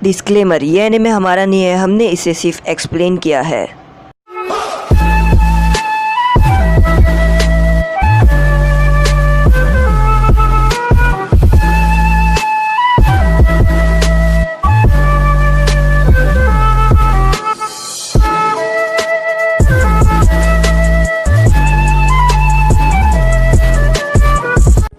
Disclaimer, ये anime हमारा नहीं है, हमने इसे सिर्फ एक्सप्लेन किया है।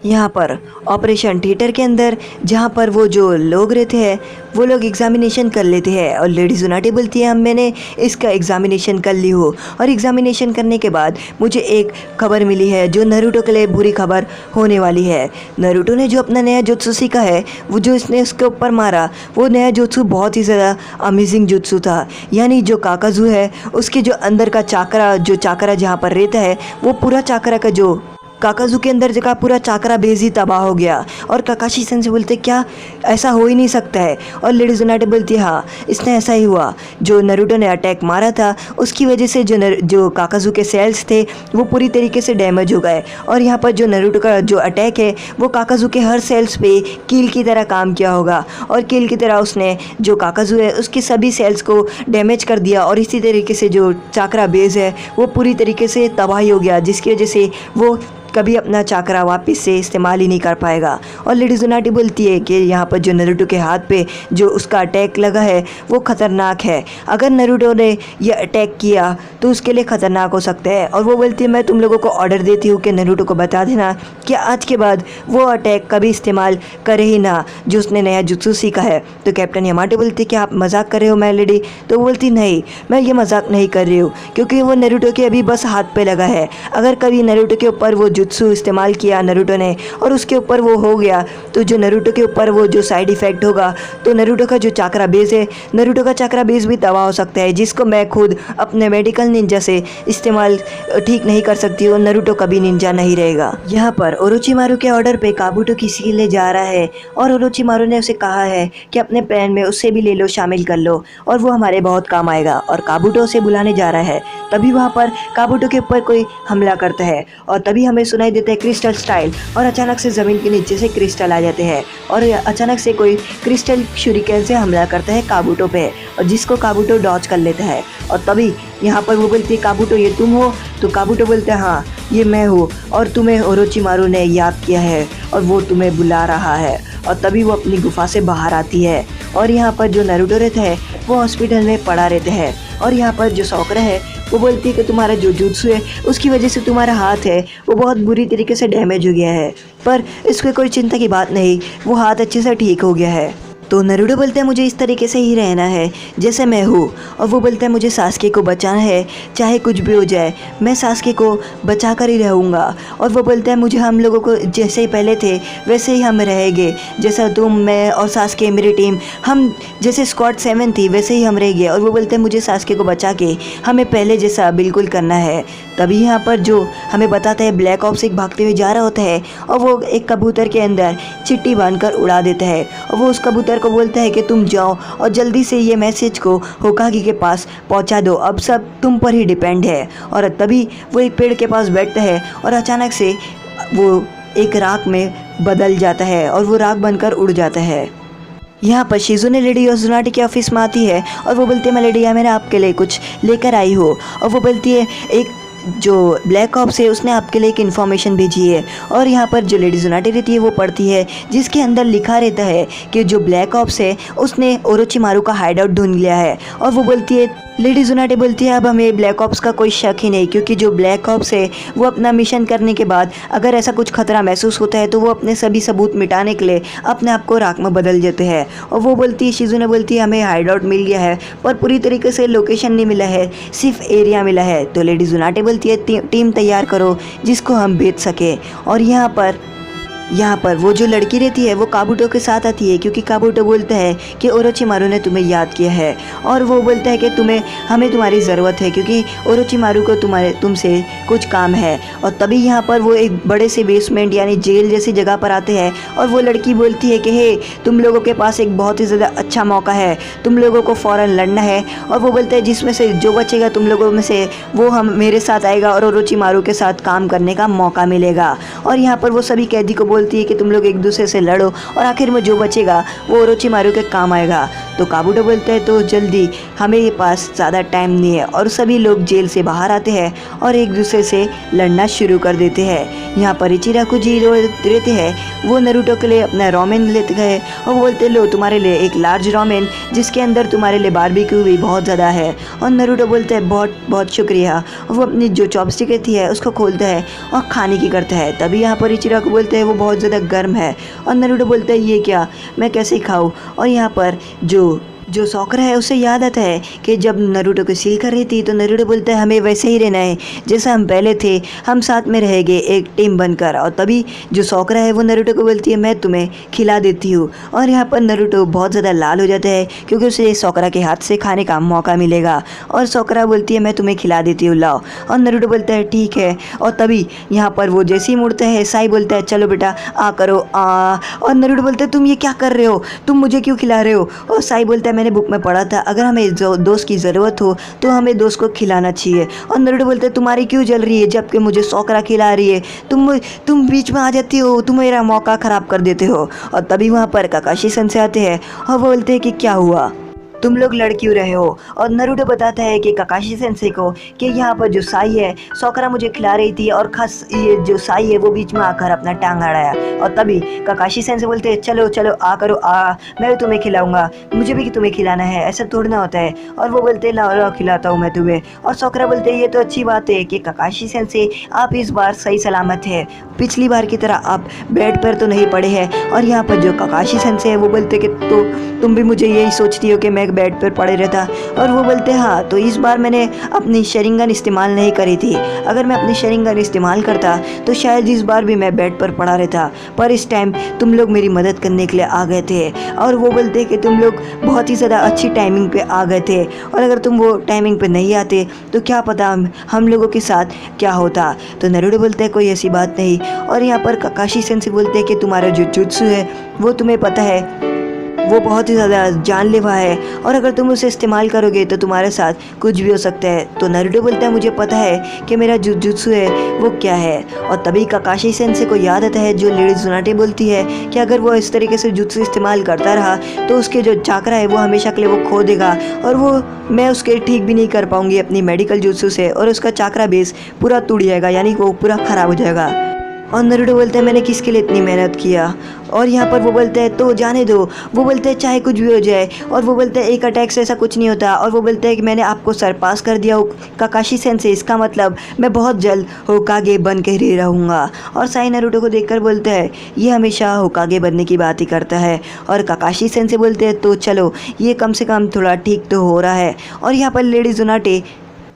यहाँ पर ऑपरेशन थिएटर के अंदर जहाँ पर वो जो लोग रहते हैं वो लोग एग्जामिनेशन कर लेते हैं और लेडी जुनाटी बोलती है मैंने इसका एग्जामिनेशन कर ली हो, और एग्जामिनेशन करने के बाद मुझे एक खबर मिली है जो नारुतो के लिए बुरी खबर होने वाली है। नारुतो ने जो अपना नया जुत्सु सीखा है, वो जो इसने उसके ऊपर मारा, वो नया जुत्सु बहुत ही ज़्यादा अमेजिंग जुत्सु था। यानी जो काकाजू है उसके जो अंदर का चाकरा जहाँ पर रहता है, वो पूरा चाकरा का जो काकाजू के अंदर जगह पूरा चाकरा बेस ही तबाह हो गया। और काकाशी सन से बोलते क्या ऐसा हो ही नहीं सकता है, और लेडी जुनाटे बोलती है हाँ इसने ऐसा ही हुआ, जो नारुतो ने अटैक मारा था उसकी वजह से जो काकाजू के सेल्स थे वो पूरी तरीके से डैमेज हो गए। और यहाँ पर जो नारुतो का जो अटैक है वो काकाजू के हर सेल्स पे कील की तरह काम किया होगा, और कील की तरह उसने जो काकाजू है उसके सभी सेल्स को डैमेज कर दिया, और इसी तरीके से जो चाकरा बेस है वो पूरी तरीके से तबाही हो गया, जिसकी वजह से वो कभी अपना चाकरा वापस से इस्तेमाल ही नहीं कर पाएगा। और लेडी जुनाटी बोलती है कि यहाँ पर जो नारुतो के हाथ पे जो उसका अटैक लगा है वो ख़तरनाक है, अगर नारुतो ने ये अटैक किया तो उसके लिए ख़तरनाक हो सकता है। और वो बोलती है मैं तुम लोगों को ऑर्डर देती हूँ कि नारुतो को बता देना कि आज के बाद वो अटैक कभी इस्तेमाल करे ही ना जो उसने नया जुत्सु सीखा है। तो कैप्टन यामाटो बोलती है कि आप मजाक कर रहे हो मेलोडी? तो वो बोलती नहीं मैं ये मजाक नहीं कर रही हूँ, क्योंकि वो नारुतो के अभी बस हाथ पे लगा है, अगर कभी नारुतो के ऊपर वो जुत्सु इस्तेमाल किया नारुतो ने और उसके ऊपर वो हो गया तो जो नारुतो के ऊपर वो जो साइड इफ़ेक्ट होगा तो नारुतो का जो चाकरा बेस है, नारुतो का चाकरा बेस भी तबाह हो सकता है, जिसको मैं खुद अपने मेडिकल निंजा से इस्तेमाल ठीक नहीं कर सकती हूँ। नारुतो कभी निंजा नहीं रहेगा। यहाँ पर ओरोचिमारू के ऑर्डर पे काबुतो किसी के लिए जा रहा है, और ओरोचिमारू ने उसे कहा है कि अपने प्लान में उससे भी ले लो, शामिल कर लो, और वो हमारे बहुत काम आएगा। और काबुतो उसे बुलाने जा रहा है, तभी वहाँ पर काबुतो के ऊपर कोई हमला करता है, और तभी हमें सुनाई देता है क्रिस्टल स्टाइल, और अचानक से ज़मीन के नीचे से क्रिस्टल आ जाते हैं, और अचानक से कोई क्रिस्टल शुरिकेन से हमला करता है काबुतो पे, और जिसको काबुतो डॉज कर लेता है। और तभी यहाँ पर वो बोलती है काबुतो ये तुम हो? तो काबुतो बोलता है हाँ ये मैं हूँ, और तुम्हें ओरोचिमारू ने याद किया है और वो तुम्हें बुला रहा है। और तभी वो अपनी गुफा से बाहर आती है, और यहाँ पर जो नारुतो रहता है वो हॉस्पिटल में पड़ा रहता है। और यहाँ पर जो साकुरा है वो बोलती है कि तुम्हारा जो जुत्सु है उसकी वजह से तुम्हारा हाथ है वो बहुत बुरी तरीके से डैमेज हो गया है, पर इसमें कोई चिंता की बात नहीं, वो हाथ अच्छे से ठीक हो गया है। तो नारुतो बोलता है मुझे इस तरीके से ही रहना है जैसे मैं हूँ, और वो बोलता है मुझे सास्के को बचाना है, चाहे कुछ भी हो जाए मैं सास्के को बचा कर ही रहूँगा। और वो बोलता है मुझे हम लोगों को जैसे ही पहले थे वैसे ही हम रहेंगे, जैसा तुम मैं और सास्के मेरी टीम हम जैसे स्क्वाड 7 थी वैसे ही हम रहेंगे। और वो बोलते हैं मुझे सास्के को बचा के हमें पहले जैसा बिल्कुल करना है। तभी यहाँ पर जो हमें बताता है ब्लैक ऑप्स एक भागते हुए जा रहा होता है, और वो एक कबूतर के अंदर चिट्ठी बांधकर उड़ा देता है, और वो उस कबूतर को बोलता है कि तुम जाओ और जल्दी से ये मैसेज को होकागी के पास पहुंचा दो, अब सब तुम पर ही डिपेंड है। और तभी वो एक पेड़ के पास बैठता है, और अचानक से वो एक राख में बदल जाता है, और वो राख बनकर उड़ जाता है। यहाँ पर शिजुने लेडी जुनाटी के ऑफिस में आती है, और वो बोलती है मैं लेडी मैंने आपके लिए कुछ लेकर आई हो। और वो बोलती है एक जो ब्लैक ऑप्स है उसने आपके लिए एक इन्फॉर्मेशन भेजी है। और यहाँ पर जो लेडी जुनाटी रहती है वो पढ़ती है, जिसके अंदर लिखा रहता है कि जो ब्लैक ऑप्स है उसने ओरोचिमारू का हाइड आउट ढूंढ लिया है। और वो बोलती है लेडी जुनाटी बोलती है अब हमें ब्लैक ऑप्स का कोई शक ही नहीं, क्योंकि जो ब्लैक ऑप्स है वो अपना मिशन करने के बाद अगर ऐसा कुछ खतरा महसूस होता है तो वो अपने सभी सबूत मिटाने के लिए अपने आप को राख में बदल देते हैं। और वो बोलती है शिजुने बोलती है हमें हाइड आउट मिल गया है पर पूरी तरीके से लोकेशन नहीं मिला है, सिर्फ एरिया मिला है। तो लेडी जुनाटी बोलती है टीम तैयार करो जिसको हम बेच सके। और यहाँ पर वो जो लड़की रहती है वो काबुतो के साथ आती है, क्योंकि काबुतो बोलता है कि ओरोचिमारू ने तुम्हें याद किया है, और वो बोलता है कि हमें तुम्हारी ज़रूरत है क्योंकि ओरोचिमारू को तुमसे कुछ काम है। और तभी यहाँ पर वो एक बड़े से बेसमेंट यानी जेल जैसी जगह पर आते हैं, और वो लड़की बोलती है कि हे तुम लोगों के पास एक बहुत ही ज़्यादा अच्छा मौका है, तुम लोगों को फ़ौरन लड़ना है। और वो बोलता है जिसमें से जो बचेगा तुम लोगों में से वो हम मेरे साथ आएगा और ओरोचिमारू के साथ काम करने का मौका मिलेगा। और यहाँ पर वो सभी कैदी को बोलती है कि तुम लोग एक दूसरे से लड़ो, और आखिर में जो बचेगा वो ओरोचिमारू के काम आएगा। तो काबूटो बोलता है तो जल्दी, हमें पास ज़्यादा टाइम नहीं है। और सभी लोग जेल से बाहर आते हैं और एक दूसरे से लड़ना शुरू कर देते हैं। यहाँ पर इचिराको जी रहते हैं, वो नारुतो के लिए अपना रोमेन लेते गए और वो बोलते लो तुम्हारे लिए एक लार्ज रोमेन जिसके अंदर तुम्हारे लिए बारबेक्यू भी बहुत ज़्यादा है। और नारुतो बोलता है बहुत बहुत शुक्रिया। वो अपनी जो चॉपस्टिक रहती है उसको खोलता है और खाने की करता है। तभी यहाँ पर इचिराको बोलते हैं वो बहुत ज़्यादा गर्म है। और नारुतो बोलता है ये क्या, मैं कैसे खाऊं। और यहाँ पर जो सॉकर है उसे याद आता है कि जब नारुतो को सील कर रही थी तो नारुतो बोलता है हमें वैसे ही रहना है जैसा हम पहले थे, हम साथ में रहेंगे एक टीम बनकर। और तभी जो सॉकर है वो नारुतो को बोलती है मैं तुम्हें खिला देती हूँ। और यहाँ पर नारुतो बहुत ज़्यादा लाल हो जाता है क्योंकि उसे सॉकरा के हाथ से खाने का मौका मिलेगा। और सॉकरा बोलती है मैं तुम्हें खिला देती हूँ, लाओ। और नारुतो बोलता है ठीक है। और तभी यहाँ पर वो जैसे ही मुड़ता है साई बोलता है चलो बेटा आ करो आ। और नारुतो बोलता है तुम ये क्या कर रहे हो, तुम मुझे क्यों खिला रहे हो। और साई बोलता है मैंने बुक में पढ़ा था अगर हमें दोस्त की ज़रूरत हो तो हमें दोस्त को खिलाना चाहिए। और नारुतो बोलता है तुम्हारी क्यों जल रही है जबकि मुझे सॉकरा खिला रही है, तुम बीच में आ जाती हो, तुम मेरा मौका ख़राब कर देते हो। और तभी वहाँ पर काकाशी सेंसेई आते हैं और वो बोलते हैं कि क्या हुआ, तुम लोग लड़ क्यों रहे हो। और नारुतो बताता है कि काकाशी सेंसेई को कि यहाँ पर जो साई है सॉकरा मुझे खिला रही थी और खस ये जो साई है वो बीच में आकर अपना टांग अड़ाया। और तभी काकाशी सेंसेई बोलते हैं चलो चलो आ करो आ, मैं भी तुम्हें खिलाऊंगा, मुझे भी तुम्हें खिलाना है, ऐसा थोड़ा ना होता है। और वो बोलते हैं लाओ लाओ खिलाता हूँ मैं तुम्हें। और सॉकरा बोलते हैं ये तो अच्छी बात है कि काकाशी सेंसेई आप इस बार सही सलामत है, पिछली बार की तरह आप बेड पर तो नहीं पड़े हैं। और यहाँ पर जो काकाशी सेंसेई है वो बोलते कि तो तुम भी मुझे यही सोचती हो कि मैं बेड पर पड़े रहता। और वो बोलते हाँ तो इस बार मैंने अपनी शेरिंगन इस्तेमाल नहीं करी थी, अगर मैं अपनी शेरिंगन इस्तेमाल करता तो शायद इस बार भी मैं बेड पर पड़ा रहता, पर इस टाइम तुम लोग मेरी मदद करने के लिए आ गए थे। और वो बोलते कि तुम लोग बहुत ही ज़्यादा अच्छी टाइमिंग पे आ गए थे और अगर तुम वो टाइमिंग पे नहीं आते तो क्या पता हम लोगों के साथ क्या होता। तो नारुतो बोलते हैं कोई ऐसी बात नहीं। और यहाँ पर काकाशी सेंसेई बोलते हैं कि तुम्हारा जो जुत्सु है वो तुम्हें पता है वो बहुत ही ज़्यादा जानलेवा है और अगर तुम उसे इस्तेमाल करोगे तो तुम्हारे साथ कुछ भी हो सकता है। तो नारुतो बोलता है मुझे पता है कि मेरा जो जुत्सु है वो क्या है। और तभी काकाशी सेंसेई को याद आता है जो लेडी जुनाटे बोलती है कि अगर वो इस तरीके से जुत्सु इस्तेमाल करता रहा तो उसके जो चाकरा है वो हमेशा के लिए वो खो देगा और वो मैं उसके ठीक भी नहीं कर पाऊँगी अपनी मेडिकल जुत्सु से और उसका चाकरा बेस पूरा टूट जाएगा, यानी वो पूरा ख़राब हो जाएगा। और नारुतो बोलते हैं मैंने किसके लिए इतनी मेहनत किया। और यहाँ पर वो बोलते हैं तो जाने दो, वो बोलते हैं चाहे कुछ भी हो जाए। और वो बोलते हैं एक अटैक से ऐसा कुछ नहीं होता। और वो बोलते हैं कि मैंने आपको सरपास कर दिया काकाशी सेंसेई, इसका मतलब मैं बहुत जल्द होकागे बन के ही रहूँगा। और साई नारुतो को देखकर बोलते हैं ये हमेशा होकागे बनने की बात ही करता है। और काकाशी सेंसेई बोलते हैं तो चलो ये कम से कम थोड़ा ठीक तो हो रहा है। और यहाँ पर लेडी जुनाटे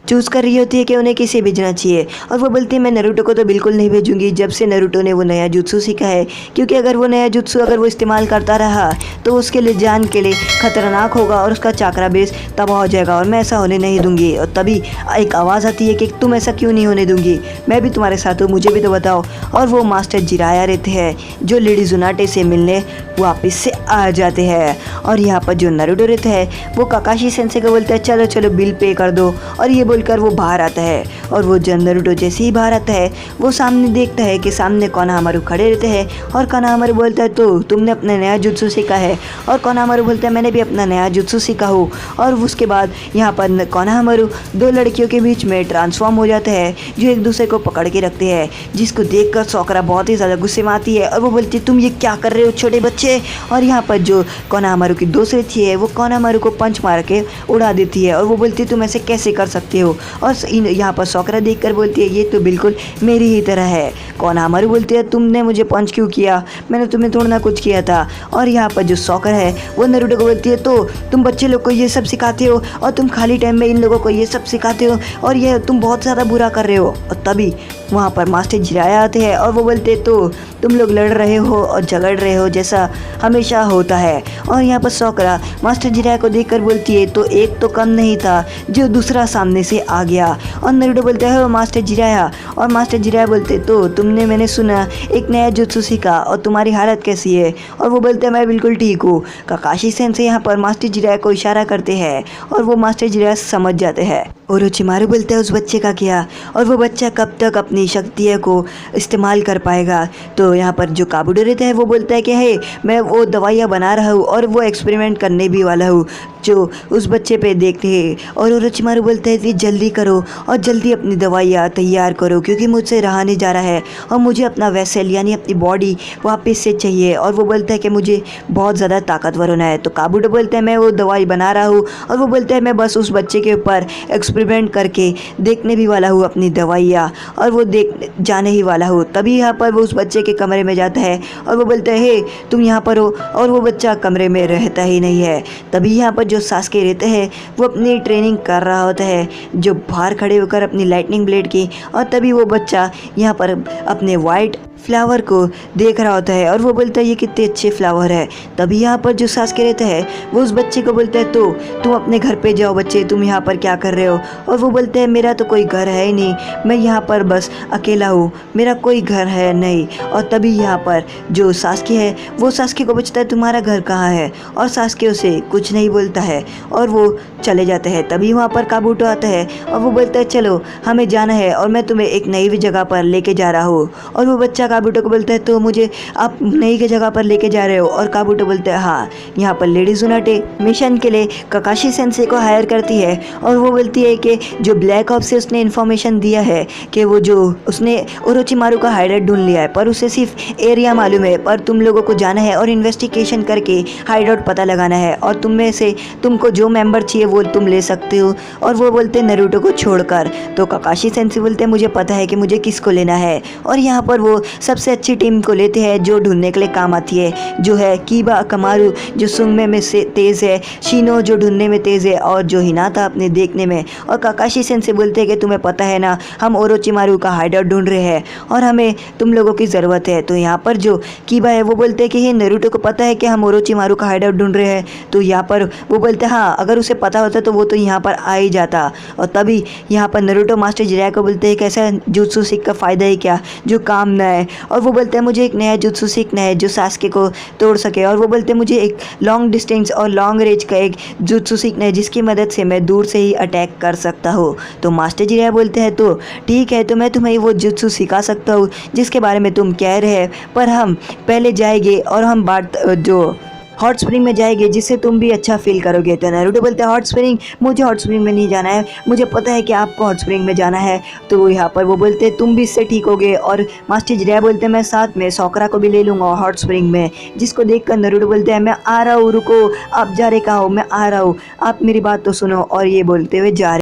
चूज़ कर रही होती है कि उन्हें किसे भेजना चाहिए। और वो बोलती है मैं नारुतो को तो बिल्कुल नहीं भेजूंगी जब से नारुतो ने वो नया जुत्सु सीखा है, क्योंकि अगर वो नया जुत्सु अगर वो इस्तेमाल करता रहा तो उसके लिए जान के लिए ख़तरनाक होगा और उसका चाकरा बेस तबाह हो जाएगा और मैं ऐसा होने नहीं दूंगी। और तभी एक आवाज़ आती है कि तुम ऐसा क्यों नहीं होने दूंगी, मैं भी तुम्हारे साथ हूँ, मुझे भी तो बताओ। और वो मास्टर जिराया रहते हैं जो लेडी जुनाटे से मिलने वापस से आ जाते हैं। और यहाँ पर जो नारुतो रहता है वो काकाशी सेंसेई को बोलता है चलो चलो बिल पे कर दो। और ये बोलकर वो बाहर आता है। और वो नारुतो जैसे ही बाहर आता है वो सामने देखता है कि सामने कोनोहामारू खड़े रहते हैं। और कोनोहामारू बोलता है तो तुमने अपना नया जुत्सु सीखा है। और कोनोहामारू बोलता है मैंने भी अपना नया जुत्सु सीखा हूँ। और उसके बाद यहाँ पर कोनोहामारू दो लड़कियों के बीच में ट्रांसफॉर्म हो जाता है जो एक दूसरे को पकड़ के रखते हैं, जिसको देखकर सॉकरा बहुत ही ज़्यादा गुस्से में आती है और वो बोलती है तुम ये क्या कर रहे हो छोटे बच्चे। और यहाँ पर जो कोनोहामारू की दोस्त रहती है वो कोनोहामारू को पंच मार के उड़ा देती है और वो बोलती है तुम ऐसे कैसे कर सकते हो। और यहाँ पर सॉकरा देखकर बोलती है ये तो बिल्कुल मेरी ही तरह है। कोनोहामारू बोलती है तुमने मुझे पंच क्यों किया, मैंने तुम्हें थोड़ा ना कुछ किया था। और यहाँ पर जो सॉकर है वो नारुतो को बोलती है तो तुम बच्चे लोग को ये सब सिखाते हो और तुम खाली टाइम में इन लोगों को ये सब सिखाते हो और ये तुम बहुत ज़्यादा बुरा कर रहे हो। और तभी वहाँ पर मास्टर जिराया आते हैं और वो बोलते तो तुम लोग लड़ रहे हो और झगड़ रहे हो जैसा हमेशा होता है। और यहाँ पर सॉकरा मास्टर जिराया को देखकर बोलती है तो एक तो कम नहीं था जो दूसरा सामने से आ गया। और नारुतो बोलते हैं मास्टर जिराया। और मास्टर जिराया बोलते तो तुमने मैंने सुना एक नया जुत्सु सीखा और तुम्हारी हालत कैसी है। और वो बोलते हैं मैं बिल्कुल ठीक हूँ। काकाशी सेंसेई यहाँ पर मास्टर जिराया को इशारा करते हैं और वो मास्टर जिराया समझ जाते हैं। ओरोचिमारू बोलता है उस बच्चे का क्या, और वो बच्चा कब तक अपनी शक्तियों को इस्तेमाल कर पाएगा। तो यहाँ पर जो काबूटो रहता है वो बोलता है कि हे, मैं वो दवाइयाँ बना रहा हूँ और वो एक्सपेरिमेंट करने भी वाला हूँ जो उस बच्चे पे देखते हैं। और ओरोचिमारू बोलता है कि जल्दी करो और जल्दी अपनी दवाइयाँ तैयार करो, क्योंकि मुझसे रहा नहीं जा रहा है और मुझे अपना वेसल यानी अपनी बॉडी वापस से चाहिए। और वो बोलता है कि मुझे बहुत ज़्यादा ताकतवर होना है। तो काबूटो बोलता है मैं वो दवाई बना रहा हूँ, और वो बोलता है मैं बस उस बच्चे के ऊपर एक्सपेरिमेंट करके देखने भी वाला हूँ अपनी दवाइयाँ, और वो देख जाने ही वाला हूँ। तभी यहाँ पर वो उस बच्चे के कमरे में जाता है और वो बोलता है हे, तुम यहाँ पर हो, और वो बच्चा कमरे में रहता ही नहीं है। तभी यहाँ पर जो सास्के रहते हैं वो अपनी ट्रेनिंग कर रहा होता है, जो बाहर खड़े होकर अपनी लाइटनिंग ब्लेड की, और तभी वो बच्चा यहाँ पर अपने वाइट फ्लावर को देख रहा होता है और वो बोलता है ये कितने अच्छे फ्लावर है। तभी यहाँ पर जो सास्के रहता है वो उस बच्चे को बोलता है तो तुम अपने घर पे जाओ बच्चे, तुम यहाँ पर क्या कर रहे हो। और वो बोलता है मेरा तो कोई घर है ही नहीं, मैं यहाँ पर बस अकेला हूँ, मेरा कोई घर है नहीं। और तभी यहाँ पर जो सास्के है वो सास्के को पूछता है तुम्हारा घर कहाँ है, और सास्के उसे कुछ नहीं बोलता है और वो चले जाते हैं। तभी वहाँ पर काबूटो आता है और वो बोलता है चलो हमें जाना है और मैं तुम्हें एक नई जगह पर लेके जा रहा हूँ। और वो बच्चा काबूटो को बोलता है तो मुझे आप नई के जगह पर लेके जा रहे हो। और काबूटो बोलता है हाँ, यहाँ पर लेडी ज़ुनाटे मिशन के लिए काकाशी सेंसे को हायर करती है और वो बोलती है कि जो ब्लैक ऑप्स से उसने इन्फॉर्मेशन दिया है कि वो जो उसने ओरोचिमारू का हाइडेआउट ढूंढ लिया है, पर उसे सिर्फ एरिया मालूम है, पर तुम लोगों को जाना है और इन्वेस्टिगेशन करके हाइडेआउट पता लगाना है, और तुम में से तुमको जो मेंबर चाहिए वो तुम ले सकते हो। और वो बोलते हैं नारुतो को छोड़कर। तो काकाशी सेंसे बोलते हैं मुझे पता है कि मुझे किसको लेना है, और यहाँ पर वो सबसे अच्छी टीम को लेते हैं जो ढूंढने के लिए काम आती है, जो है कीबा अकामारू जो सुंगमे में से तेज़ है, शिनो जो ढूंढने में तेज़ है, और जो हिनाता अपने देखने में। और काकाशी सेंसे बोलते हैं कि तुम्हें पता है ना, हम ओरोचिमारू का हाइडेआउट ढूंढ रहे हैं और हमें तुम लोगों की ज़रूरत है। तो यहाँ पर जो कीबा है वो बोलते हैं कि ये नारुतो को पता है कि हम ओरोचिमारू का हाइडेआउट ढूंढ रहे हैं। तो यहाँ पर वो बोलते हैं हाँ, अगर उसे पता होता तो वो तो यहाँ पर आ ही जाता। और तभी यहाँ पर नारुतो मास्टर जिराया को बोलते हैं कि ऐसा जुत्सु सीख का फ़ायदा ही क्या जो काम न है। और वो बोलते हैं मुझे एक नया जुत्सु सीखना है जो सास्के को तोड़ सके। और वो बोलते हैं मुझे एक लॉन्ग डिस्टेंस और लॉन्ग रेंज का एक जुत्सु सीखना है जिसकी मदद से मैं दूर से ही अटैक कर सकता हूँ। तो मास्टर जिराया बोलते हैं तो ठीक है, तो मैं तुम्हें वो जुत्सु सिखा सकता हूँ जिसके बारे में तुम कह रहे हैं, पर हम पहले जाएंगे और हम बात जो हॉट स्प्रिंग में जाएंगे जिससे तुम भी अच्छा फील करोगे। तो नारुतो बोलते हैं हॉट स्प्रिंग, मुझे हॉट स्प्रिंग में नहीं जाना है, मुझे पता है कि आपको हॉट स्प्रिंग में जाना है। तो यहाँ पर वो बोलते हैं तुम भी इससे ठीक होगे। और मास्टर जिराया बोलते हैं मैं साथ में सॉकरा को भी ले लूँगा हॉट स्प्रिंग में, जिसको देखकर नारुतो बोलते हैं मैं आ रहा हूँ, रुको आप जा रहे कहाँ हो, मैं आ रहा हूँ, आप मेरी बात तो सुनो। और ये बोलते हुए जा रहे